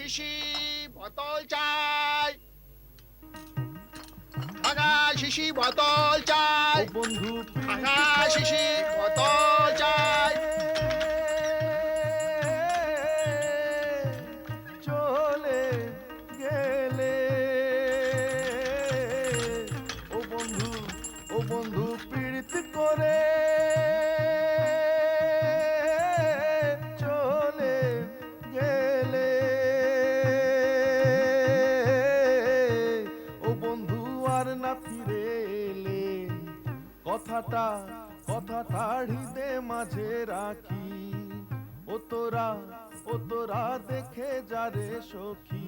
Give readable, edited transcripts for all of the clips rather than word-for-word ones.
শিশি বোতল চাই, ভাঙা শিশি বোতল চাই, বন্ধু ভাঙা শিশি বোতল চাই। চলে গেলে ও বন্ধু পীড়িত করে চলে গেলে ও বন্ধু আর না ফিরে এলে কথাটা হৃদে মাঝে রাখি ও তোরা দেখে যারে সখী।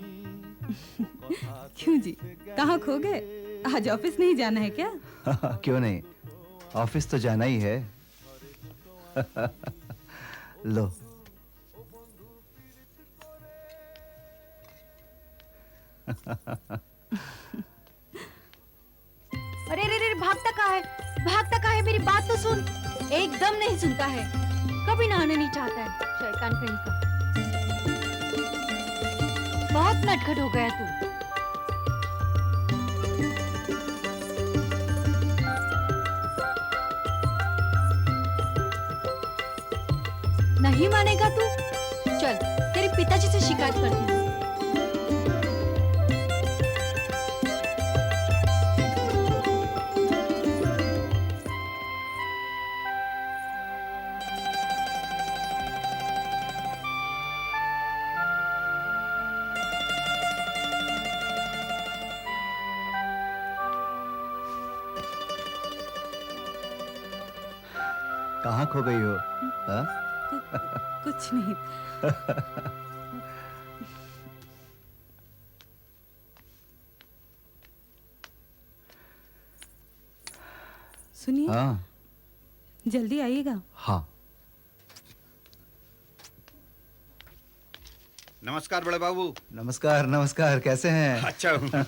क्यों जी, कहाँ खो गए? आज ऑफिस नहीं जाना है क्या? क्यों नहीं, ऑफिस तो जाना ही है। लो अरे रे रे भागता कहाँ है? भागता कहाँ है? मेरी बात तो सुन। एकदम नहीं सुनता है, कभी नहाने नहीं चाहता है, शैतान कहीं का। बहुत नटखट हो गया तू। नहीं मानेगा तू? चल तेरे पिताजी से शिकायत करती हूँ। कहाँ खो गई हो? हाँ? कुछ नहीं। सुनिए, हाँ जल्दी आइएगा। हाँ। नमस्कार बड़े बाबू। नमस्कार नमस्कार, कैसे हैं? अच्छा हूँ।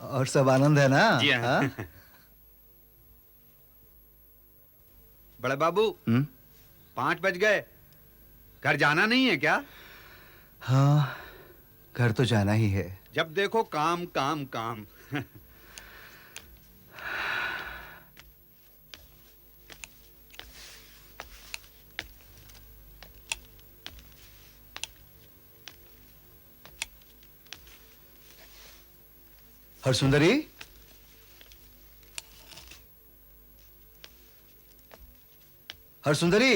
और सब आनंद है ना? जी हाँ। हाँ? बड़े बाबू 5 बज गए, घर जाना नहीं है क्या? हाँ, घर तो जाना ही है। जब देखो काम काम काम। हरसुंदरी, हरसुंदरी,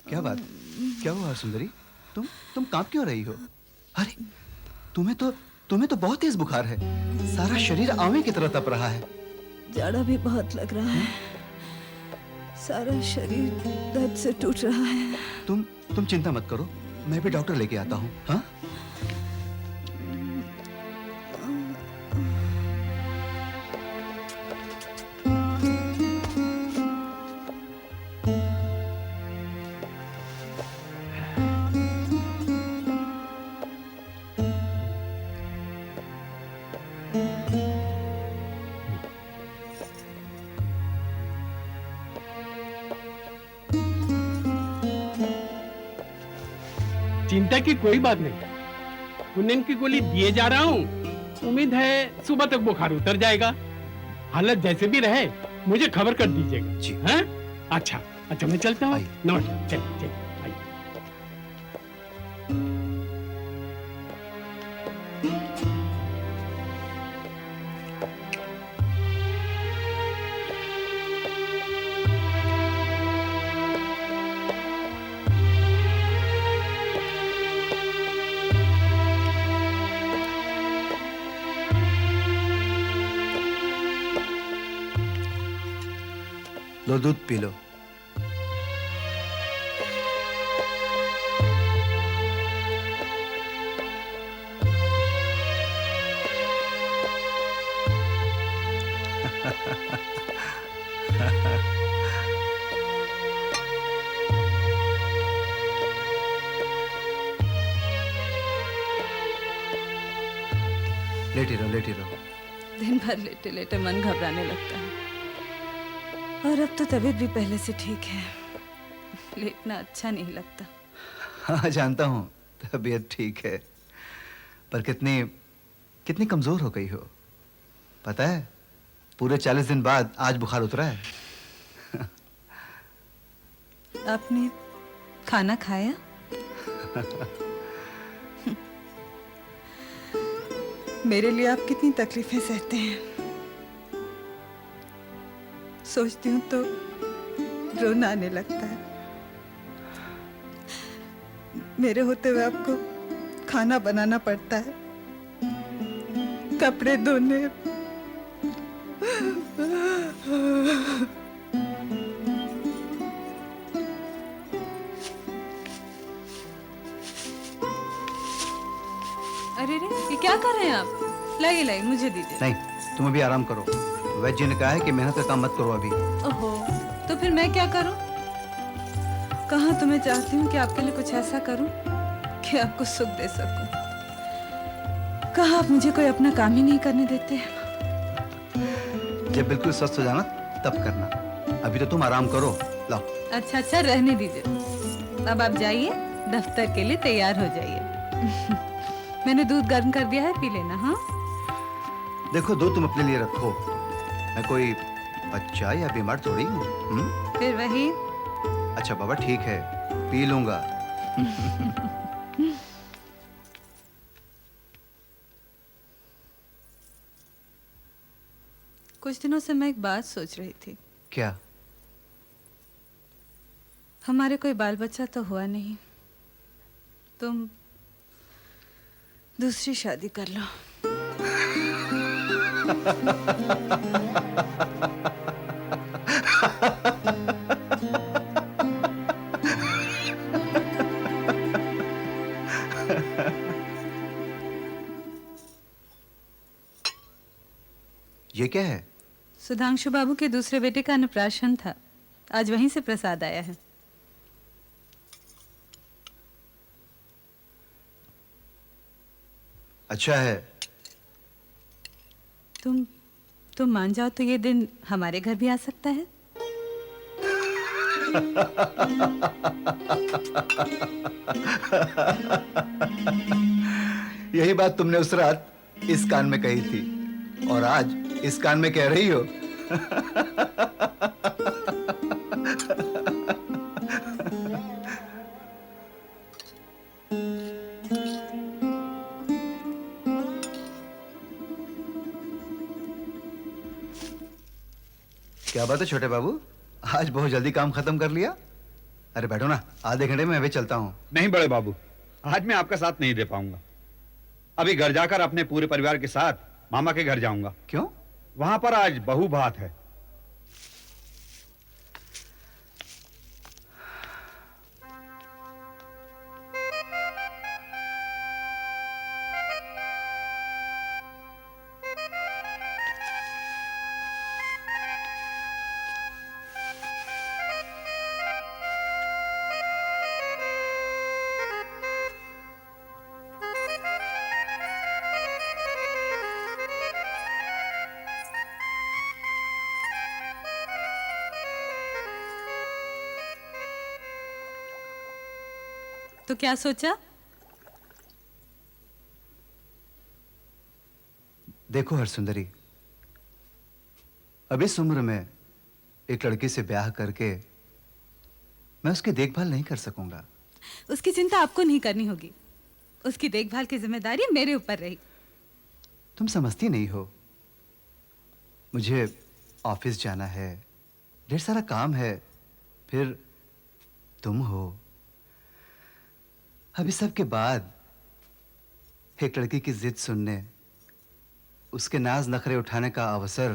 क्या बात, क्या हुआ हरसुंदरी? तुम कांप क्यों रही हो? अरे तुम्हें तो बहुत तेज बुखार है, सारा शरीर आवे की तरह तप रहा है। जाड़ा भी बहुत लग रहा है, सारा शरीर दर्द से टूट रहा है। तुम चिंता मत करो, मैं भी डॉक्टर लेके आता हूँ। हाँ? चिंता की कोई बात नहीं, कुनैन की गोली दिए जा रहा हूँ। उम्मीद है सुबह तक बुखार उतर जाएगा। हालत जैसे भी रहे मुझे खबर कर दीजिएगा। जी। हैं? अच्छा अच्छा, मैं चलता हूँ। आइए। नमस्कार, चलिए चलिए। लो दूध पी लो। लेटी रहो लेटी रहो। दिन भर लेटे लेटे मन घबराने लगता है। और अब तो तबीयत भी पहले से ठीक है, लेटना अच्छा नहीं लगता। हाँ जानता हूँ तबीयत ठीक है, पर कितनी कितनी कमजोर हो गई हो। पता है पूरे 40 दिन बाद आज बुखार उतरा है। आपने खाना खाया? मेरे लिए आप कितनी तकलीफें सहते हैं, सोचती हूँ तो रोना आने लगता है। मेरे होते हुए आपको खाना बनाना पड़ता है, कपड़े धोने। अरे रे, ये क्या कर रहे हैं आप? लाइए लाइए, मुझे दीजिए। नहीं, तुम अभी आराम करो। वैद्य जी ने कहा है कि मेहनत का काम मत करो अभी। ओहो, तो फिर मैं क्या करूं? कहाँ तो मैं चाहती हूँ कि आपके लिए कुछ ऐसा करूं कि आपको सुख दे सकूं। कहाँ आप मुझे कोई अपना काम ही नहीं करने देते। जब बिल्कुल स्वस्थ हो जाना तब करना, अभी तो तुम आराम करो। लो। अच्छा अच्छा, रहने दीजिए। अब आप जाइए, दफ्तर के लिए तैयार हो जाइए। मैंने दूध गर्म कर दिया है, पी लेना। हाँ देखो, दूध तुम अपने लिए रखो, मैं कोई बच्चा या बीमार थोड़ी हूँ। फिर वही। अच्छा बाबा, ठीक है, पी लूंगा। कुछ दिनों से मैं एक बात सोच रही थी। क्या? हमारे कोई बाल बच्चा तो हुआ नहीं, तुम दूसरी शादी कर लो। ये क्या है? सुधांशु बाबू के दूसरे बेटे का अन्नप्राशन था, आज वहीं से प्रसाद आया है। अच्छा है। तुम मान जाओ तो ये दिन हमारे घर भी आ सकता है। यही बात तुमने उस रात इस कान में कही थी और आज इस कान में कह रही हो। क्या बात है छोटे बाबू, आज बहुत जल्दी काम खत्म कर लिया। अरे बैठो ना, आधे घंटे में मैं भी चलता हूँ। नहीं बड़े बाबू, आज मैं आपका साथ नहीं दे पाऊंगा। अभी घर जाकर अपने पूरे परिवार के साथ मामा के घर जाऊंगा। क्यों? वहां पर आज बहू भात है। तो क्या सोचा? देखो हरसुंदरी, अब इस उम्र में एक लड़की से ब्याह करके मैं उसकी देखभाल नहीं कर सकूंगा। उसकी चिंता आपको नहीं करनी होगी, उसकी देखभाल की जिम्मेदारी मेरे ऊपर रही। तुम समझती नहीं हो, मुझे ऑफिस जाना है, ढेर सारा काम है, फिर तुम हो। अब इस सब के बाद एक लड़की की जिद सुनने, उसके नाज नखरे उठाने का अवसर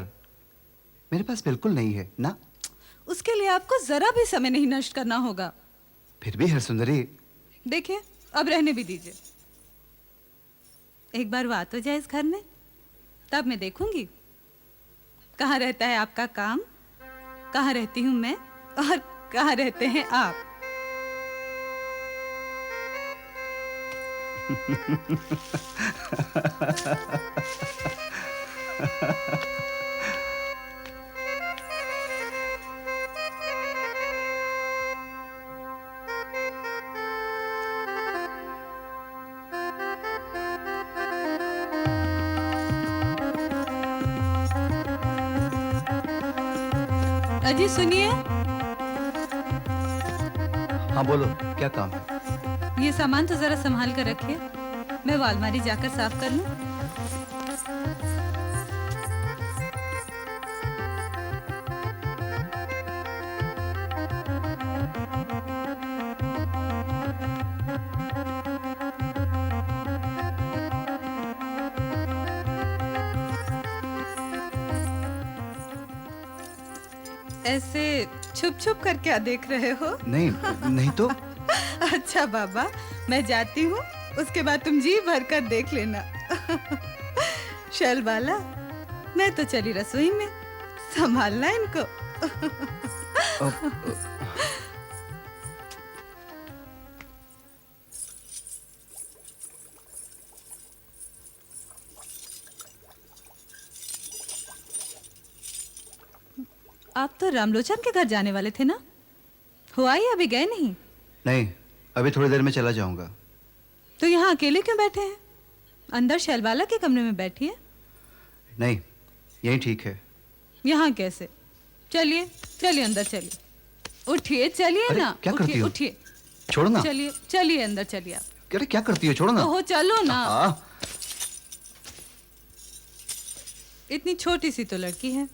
मेरे पास बिल्कुल नहीं है ना। उसके लिए आपको जरा भी समय नहीं नष्ट करना होगा। फिर भी हरसुंदरी। देखिए, अब रहने भी दीजिए। एक बार वो आ तो जाए इस घर में, तब मैं देखूंगी कहाँ रहता है आपका काम, कहाँ रहती हूं मैं और कहाँ रहते हैं आप। अजी सुनिए, हाँ बोलो, क्या काम है? ये सामान तो जरा संभाल कर रखिए, मैं वो अलमारी जाकर साफ कर लूं। ऐसे छुप छुप कर क्या देख रहे हो? नहीं, नहीं तो। अच्छा बाबा, मैं जाती हूँ, उसके बाद तुम जी भर कर देख लेना। शैल बाला, मैं तो चली रसोई में, संभालना इनको। आप तो रामलोचन के घर जाने वाले थे ना? हुआ ही अभी गए नहीं? नहीं, अभी थोड़ी देर में चला जाऊंगा। तो यहाँ अकेले क्यों बैठे हैं? अंदर शैलवाला के कमरे में बैठिए। नहीं, यही ठीक है। यहाँ कैसे? चलिए चलिए अंदर चलिए, उठिए चलिए अरे, ना। क्या करती उठिए हो? उठिए, छोड़ो ना। चलिए चलिए अंदर चलिए आप। अरे क्या करती हो, छोड़ो ना। ओहो चलो ना। हाँ, इतनी छोटी सी तो लड़की है,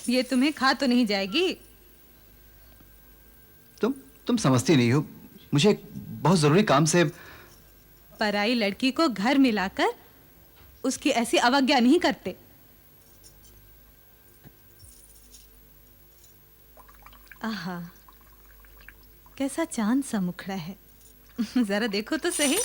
ये तुम्हें खा तो नहीं जाएगी? तुम समझती नहीं हो, मुझे एक बहुत जरूरी काम से। पराई लड़की को घर मिलाकर उसकी ऐसी अवज्ञा नहीं करते। आहा, कैसा चांद सा मुखड़ा है। जरा देखो तो सही।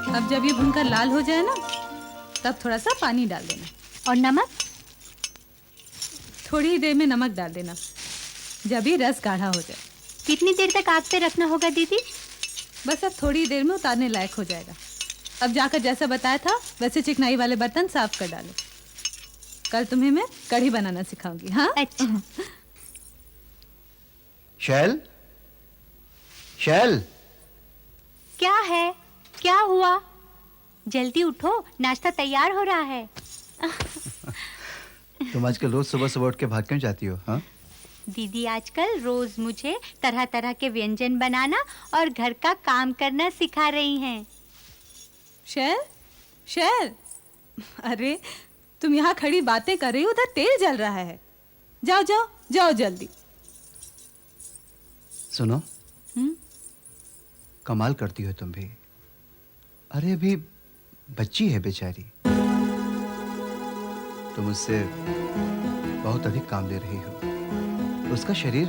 अब जब ये भूनकर लाल हो जाए ना, तब थोड़ा सा पानी डाल देना। और नमक? थोड़ी ही देर में नमक डाल देना, जब ये रस गाढ़ा हो जाए। कितनी देर तक आग पे रखना होगा दीदी? बस अब थोड़ी देर में उतारने लायक हो जाएगा। अब जाकर जैसा बताया था वैसे चिकनाई वाले बर्तन साफ कर डालो। कल तुम्हें मैं कढ़ी बनाना सिखाऊंगी। हाँ अच्छा। शैल, शैल। क्या है? क्या हुआ? जल्दी उठो, नाश्ता तैयार हो रहा है। तुम आजकल रोज सुबह सुबह उठ के भाग क्यों जाती हो? हाँ, दीदी आजकल रोज मुझे तरह तरह के व्यंजन बनाना और घर का काम करना सिखा रही हैं। शैल, शैल, अरे तुम यहाँ खड़ी बातें कर रही हो, उधर तेल जल रहा है। जाओ जाओ जाओ जल्दी। सुनो, कमाल करती हो तुम भी। अरे अभी बच्ची है बेचारी, तुम उससे बहुत अधिक काम ले रही हो। उसका शरीर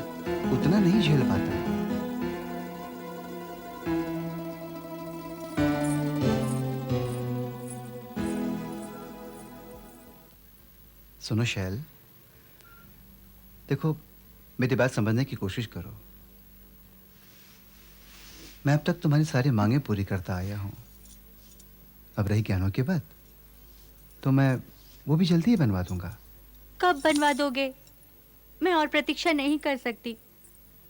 उतना नहीं झेल पाता। सुनो शैल, देखो मेरी बात समझने की कोशिश करो। मैं अब तक तुम्हारी सारी मांगें पूरी करता आया हूं। अब रही गहनों की बात, तो मैं वो भी जल्दी ही बनवा दूंगा। कब बनवा दोगे? मैं और प्रतीक्षा नहीं कर सकती।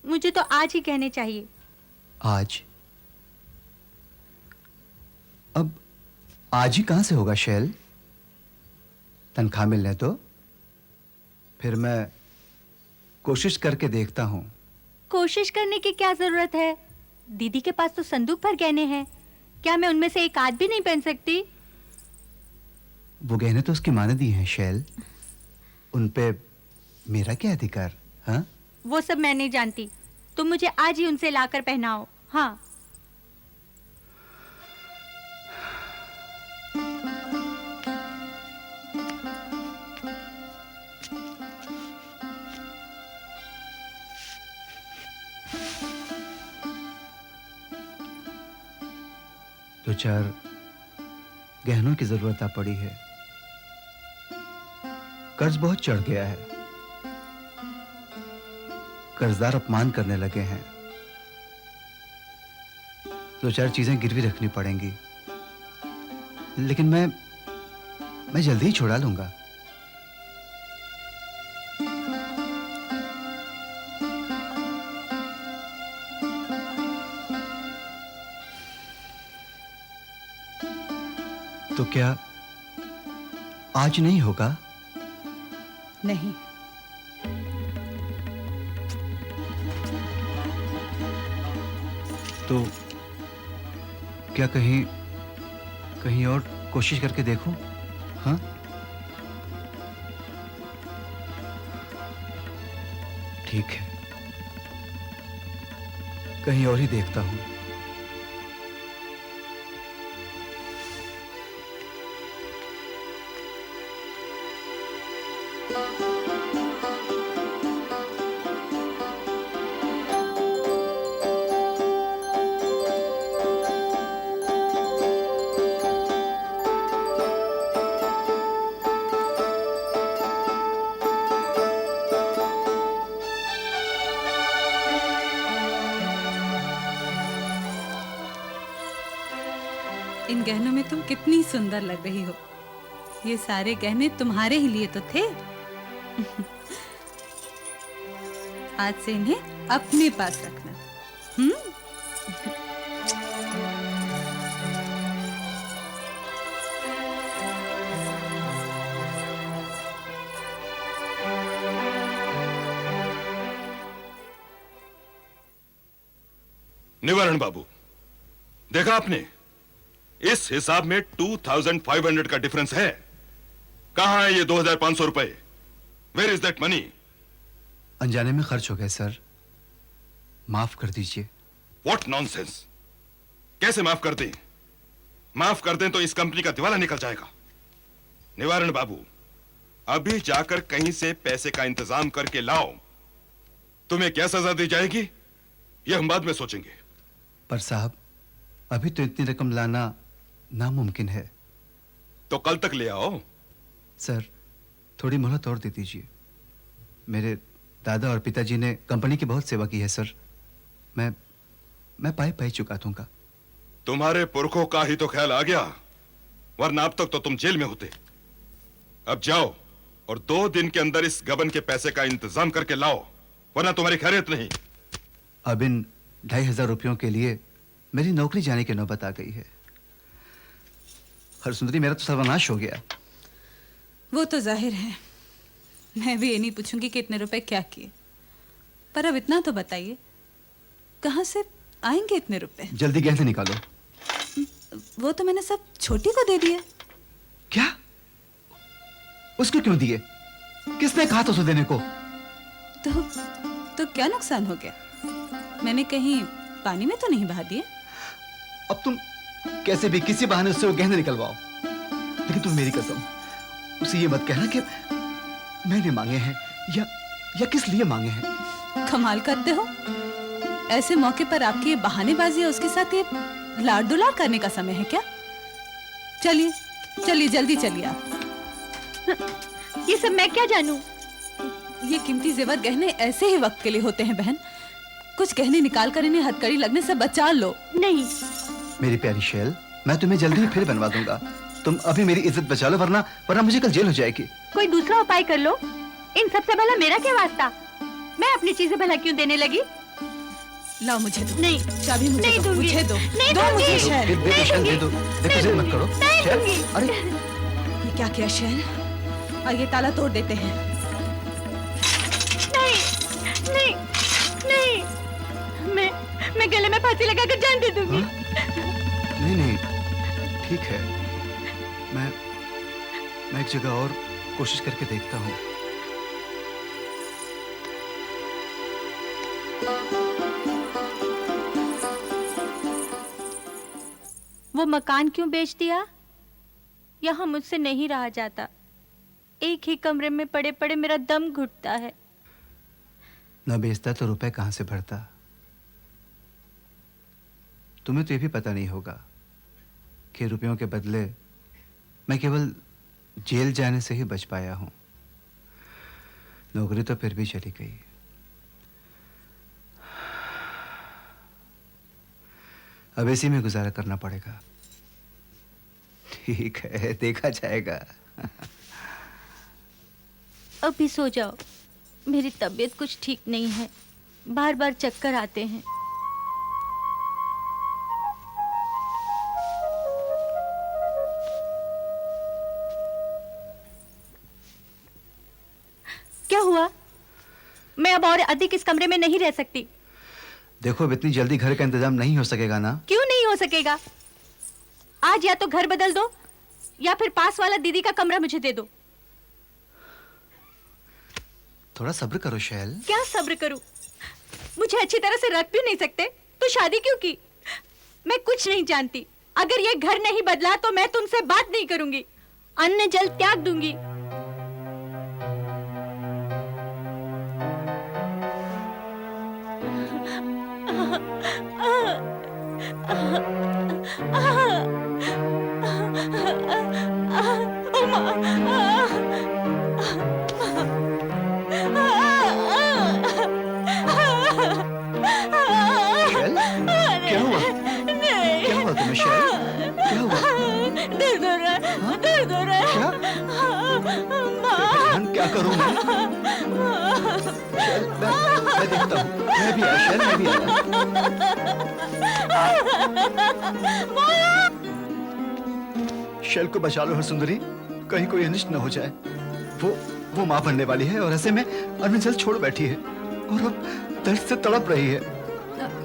मुझे तो आज ही कहने चाहिए। आज? अब आज ही कहां से होगा शैल? तनख्वाह मिलने तो फिर मैं कोशिश करके देखता हूं। कोशिश करने की क्या जरूरत है? दीदी के पास तो संदूक भर गहने हैं। क्या मैं उनमें से एक आध भी नहीं पहन सकती? वो गहने तो उसकी माँ ने दी हैं शैल, उन पे मेरा क्या अधिकार? हाँ, वो सब मैं नहीं जानती। तुम मुझे आज ही उनसे लाकर पहनाओ। हाँ। दो चार गहनों की जरूरत आ पड़ी है। कर्ज बहुत चढ़ गया है, कर्जदार अपमान करने लगे हैं। दो चार चीजें गिरवी रखनी पड़ेंगी, लेकिन मैं जल्दी ही छुड़ा लूंगा। तो क्या आज नहीं होगा? नहीं, तो क्या कहीं और कोशिश करके देखूं? हाँ, ठीक है, कहीं और ही देखता हूं। इन गहनों में तुम कितनी सुंदर लग रही हो। ये सारे गहने तुम्हारे ही लिए तो थे। आज से इन्हें अपने पास रखना। निवारण बाबू, देखा आपने, इस हिसाब में 2500 का डिफरेंस है। कहां है ये 2500 रुपए? Where is that money? अनजाने में खर्च हो गए सर, माफ कर दीजिए। What nonsense! कैसे माफ कर दें? माफ कर दें तो इस कंपनी का दिवाला निकल जाएगा। निवारण बाबू, अभी जाकर कहीं से पैसे का इंतजाम करके लाओ। तुम्हें क्या सजा दी जाएगी यह हम बाद में सोचेंगे। पर साहब, अभी तो इतनी रकम लाना नामुमकिन है। तो कल तक ले आओ। सर, थोड़ी मोहलत और दे दीजिए। मेरे दादा और पिताजी ने कंपनी की बहुत सेवा की है सर। मैं पाई पाई चुका दूंगा। तुम्हारे पुरखों का ही तो ख्याल आ गया, वरना अब तक तो तुम जेल में होते। अब जाओ और 2 दिन के अंदर इस गबन के पैसे का इंतजाम करके लाओ, वरना तुम्हारी खैरियत नहीं। अब इन 2500 रुपयों के लिए मेरी नौकरी जाने की नौबत आ गई है। हरसुंदरी, मेरा तो सर्वनाश हो गया। वो तो जाहिर है। मैं भी ये नहीं पूछूंगी कि इतने रुपए क्या किए, पर अब इतना तो बताइए, कहां से आएंगे इतने रुपए? जल्दी गहने निकालो। वो तो मैंने सब छोटी को दे दिए। क्या? उसको क्यों दिए? किसने कहा था उसे देने को? तो क्या नुकसान हो गया? मैंने कहीं पानी में तो नहीं बहा दिए? अब तुम कैसे भी किसी बहाने उससे वो गहने निकलवाओ, लेकिन तुम मेरी कसम उसे ये मत कहना कि मैंने मांगे हैं या किस लिए मांगे हैं। कमाल करते हो। ऐसे मौके पर आपकी ये बहानेबाजी है, उसके साथ ये लाड़ दुलार करने का समय है क्या? चलिए चलिए जल्दी चलिए आप। ये सब मैं क्या जानूं? ये कीमती जेवर गहने ऐसे ही वक्त के लिए होते हैं बहन। कुछ गहने निकाल कर इन्हें हथकड़ी लगने से बचा लो। नहीं। मेरी प्यारी शैल, मैं तुम्हें जल्दी ही फिर बनवा दूंगा। तुम अभी मेरी इज्जत बचा लो, वरना मुझे कल जेल हो जाएगी। कोई दूसरा उपाय कर लो। इन सबसे भला मेरा क्या वास्ता? मैं अपनी चीजें भला क्यों देने लगी? लाओ मुझे दो। नहीं, चाबी मुझे नहीं दो, दूंगी। मुझे दो। नहीं दो दूंगी। मुझे शैल। दे दो शैल, दे दो। देखो जिद मत करो नहीं शैल। दूंगी। अरे ये क्या किया शैल? और ये ताला तोड़ देते हैं। नहीं नहीं नहीं, मैं गले में फांसी लगाकर जान दे दूंगी। नहीं नहीं, ठीक है। मैं एक जगह और कोशिश करके देखता हूँ। वो मकान क्यों बेच दिया? यहाँ मुझसे नहीं रहा जाता। एक ही कमरे में पड़े पड़े मेरा दम घुटता है। न बेचता तो रुपए कहां से भरता? तुम्हें तो ये भी पता नहीं होगा कि रुपयों के बदले मैं केवल जेल जाने से ही बच पाया हूं। नौकरी तो फिर भी चली गई। अब इसी में गुजारा करना पड़ेगा। ठीक है, देखा जाएगा। अभी सो जाओ, मेरी तबीयत कुछ ठीक नहीं है, बार बार चक्कर आते हैं। क्या हुआ? मैं अब और अधिक इस कमरे में नहीं रह सकती। देखो, अब इतनी जल्दी घर का इंतजाम नहीं हो सकेगा ना। क्यों नहीं हो सकेगा? आज या तो घर बदल दो या फिर पास वाला दीदी का कमरा मुझे दे दो। थोड़ा सब्र करो शैल। क्या सब्र करूं? मुझे अच्छी तरह से रख भी नहीं सकते तो शादी क्यों की? मैं कुछ नहीं जानती। अगर ये घर नहीं बदला तो मैं तुमसे बात नहीं करूंगी, अन्न जल त्याग दूंगी। शैल, क्या हुआ? क्या हुआ तुम्हें शैल? क्या हुआ? दर्द हो रहा है, दर्द हो रहा है। क्या? बहन, क्या करूं मैं? शैल, मैं देखता हूँ। मैं भी आया शैल, मैं भी आया। शैल को बचा लो हर सुंदरी, कहीं कोई अनिष्ट न हो जाए। वो मां बनने वाली है और ऐसे में अन्न जल छोड़ बैठी है और अब दर्द से तड़प रही है।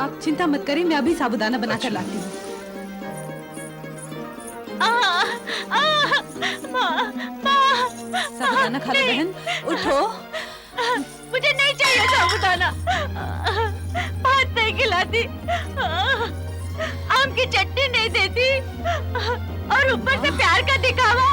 आप चिंता मत करिए, मैं अभी साबुदाना बनाकर लाती हूँ। साबुदाना खा लो बहन, उठो। मुझे नहीं चाहिए साबुदाना, भात नहीं खिलाती, आम की चटनी नहीं देती और ऊपर से प्यार का दिखावा।